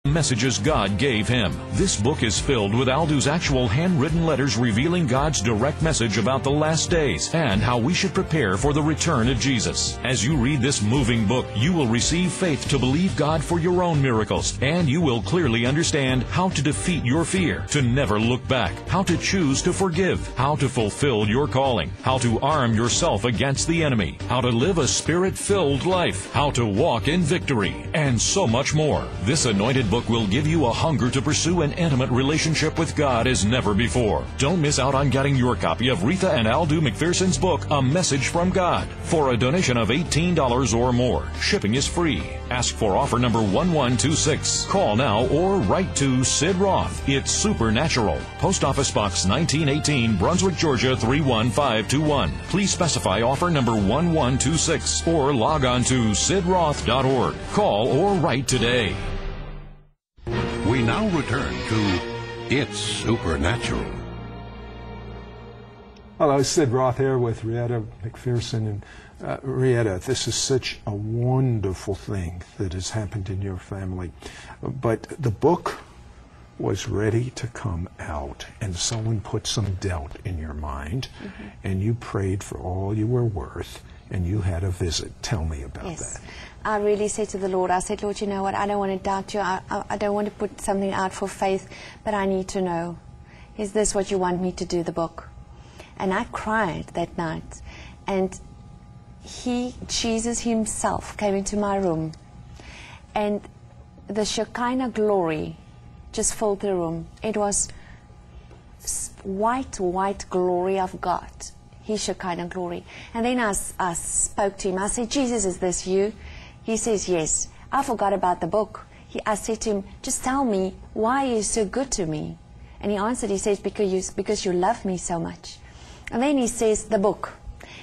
messages God gave him. This book is filled with Aldo's actual handwritten letters revealing God's direct message about the last days and how we should prepare for the return of Jesus. As you read this moving book, you will receive faith to believe God for your own miracles, and you will clearly understand how to defeat your fear, to never look back, how to choose to forgive, how to fulfill your calling, how to arm yourself against the enemy, how to live a Spirit-filled life, how to walk in victory, and so much more. This anointed book will give you a hunger to pursue an intimate relationship with God as never before. Don't miss out on getting your copy of Retha and Aldo McPherson's book, A Message from God, for a donation of $18 or more. Shipping is free. Ask for offer number 1126. Call now or write to Sid Roth. It's Supernatural. Post Office Box 1918, Brunswick, Georgia 31521. Please specify offer number 1126 or log on to sidroth.org. Call or write today. We now return to It's Supernatural. Hello, Sid Roth here with Retha McPherson. And Retha, this is such a wonderful thing that has happened in your family. But the book was ready to come out, and someone put some doubt in your mind, and you prayed for all you were worth, and you had a visit. Tell me about that. I really said to the Lord, I said, Lord, you know what, I don't want to doubt you. I don't want to put something out for faith, but I need to know, is this what you want me to do, the book? And I cried that night. And Jesus himself came into my room. And the Shekinah glory just filled the room. It was white glory of God. His Shekinah glory. And then I spoke to him. I said, Jesus, is this you? He says, yes. I forgot about the book. I said to him, just tell me, why are you so good to me? And he answered, he says, because you love me so much. And then he says, the book.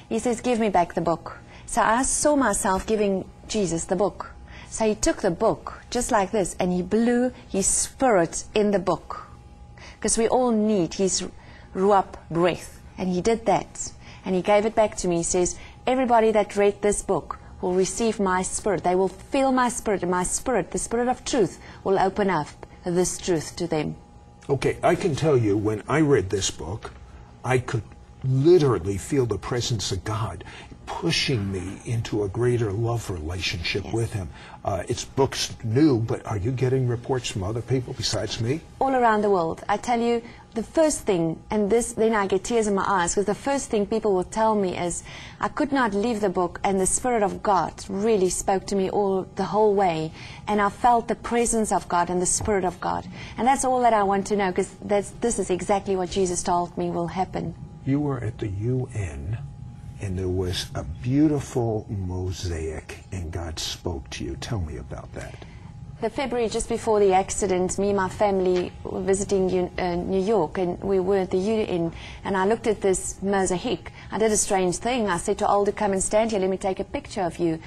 He says, give me back the book. So I saw myself giving Jesus the book. So he took the book, just like this, and he blew his spirit in the book. Because we all need his ruach breath. And he did that. And he gave it back to me. He says, everybody that read this book will receive my spirit. They will feel my spirit, and my spirit, the spirit of truth, will open up this truth to them. Okay, I can tell you, when I read this book, I could literally feel the presence of God pushing me into a greater love relationship with him. It's books new, but are you getting reports from other people besides me? All around the world. I tell you, the first thing, and then I get tears in my eyes, because the first thing people will tell me is, I could not leave the book, and the Spirit of God really spoke to me the whole way, and I felt the presence of God and the Spirit of God. And that's all that I want to know, because this is exactly what Jesus told me will happen. You were at the UN, and there was a beautiful mosaic, and God spoke to you. Tell me about that. The February just before the accident, me and my family were visiting New York, and we were at the UN, and I looked at this mosaic. I did a strange thing. I said to Aldo, come and stand here, let me take a picture of you.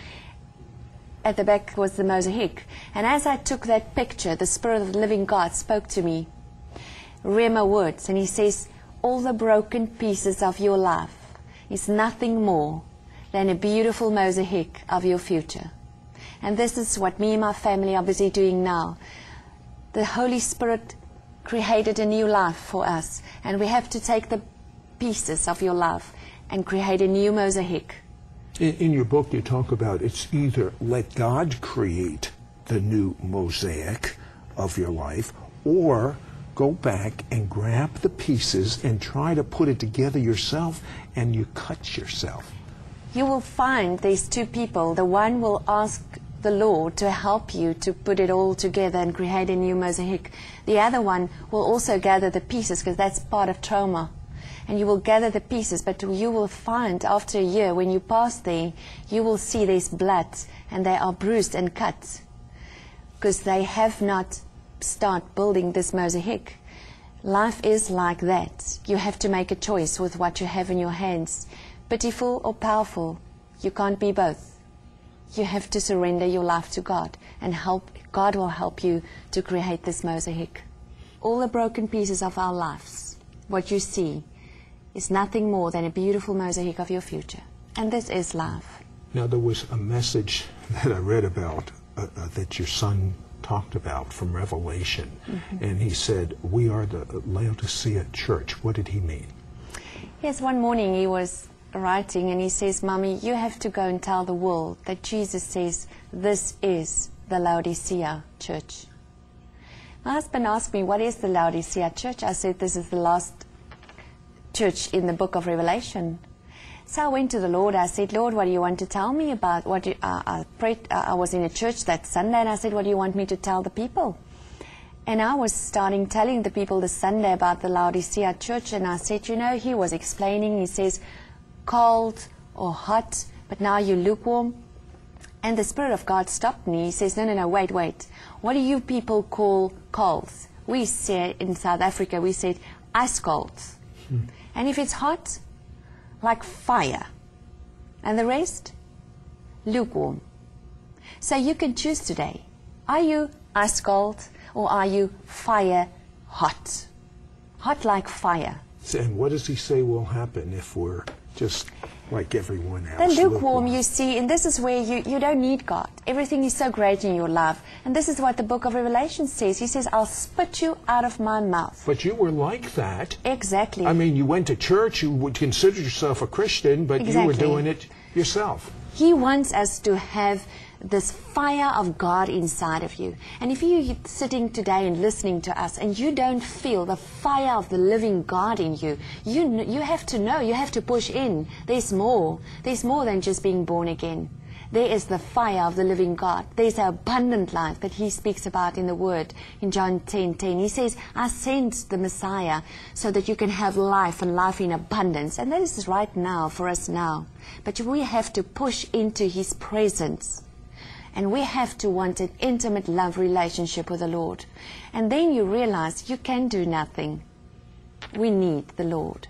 At the back was the mosaic. And as I took that picture, the Spirit of the living God spoke to me, Rhema words, and he says, all the broken pieces of your life is nothing more than a beautiful mosaic of your future. And this is what me and my family are busy doing now. The Holy Spirit created a new life for us, and we have to take the pieces of your life and create a new mosaic. In your book, you talk about it's either let God create the new mosaic of your life, or go back and grab the pieces and try to put it together yourself, and you cut yourself. You will find these two people. The one will ask the Lord to help you to put it all together and create a new mosaic. The other one will also gather the pieces, because that's part of trauma. And you will gather the pieces, but you will find after a year, when you pass there, you will see there's blood, and they are bruised and cut, because they have not start building this mosaic. Life is like that. You have to make a choice with what you have in your hands. Pitiful or powerful, you can't be both. You have to surrender your life to God, and God will help you to create this mosaic. All the broken pieces of our lives, what you see, is nothing more than a beautiful mosaic of your future. And this is life. Now, there was a message that I read about that your son talked about from Revelation. And he said, we are the Laodicea church. What did he mean? Yes, one morning he was writing and he says, Mommy, you have to go and tell the world that Jesus says, this is the Laodicea church. My husband asked me, what is the Laodicea church? I said, this is the last church in the book of Revelation. So I went to the Lord. I said, Lord, what do you want to tell me about? What do, I prayed. I was in a church that Sunday, and I said, what do you want me to tell the people? And I was starting telling the people this Sunday about the Laodicea church, and I said, you know, he was explaining. He says, cold or hot, but now you're lukewarm. And the Spirit of God stopped me. He says, no, wait. What do you people call colds? We say in South Africa, we said ice colds. And if it's hot, like fire. And the rest, lukewarm. So you can choose today. Are you ice cold or are you fire hot? Hot like fire. And what does he say will happen if we're just like everyone else? Then lukewarm, you see, and this is where you don't need God. Everything is so great in your life. And this is what the book of Revelation says. He says, I'll spit you out of my mouth. But you were like that. Exactly. I mean, you went to church, you would consider yourself a Christian, but you were doing it yourself. He wants us to have this fire of God inside of you. And if you're sitting today and listening to us and you don't feel the fire of the living God in you, you have to know, you have to push in. There's more. There's more than just being born again. There is the fire of the living God. There's an abundant life that he speaks about in the Word in John 10:10. He says, I sent the Messiah so that you can have life and life in abundance. And that is right now, for us now. But we have to push into his presence. And we have to want an intimate love relationship with the Lord. And then you realize you can do nothing. We need the Lord.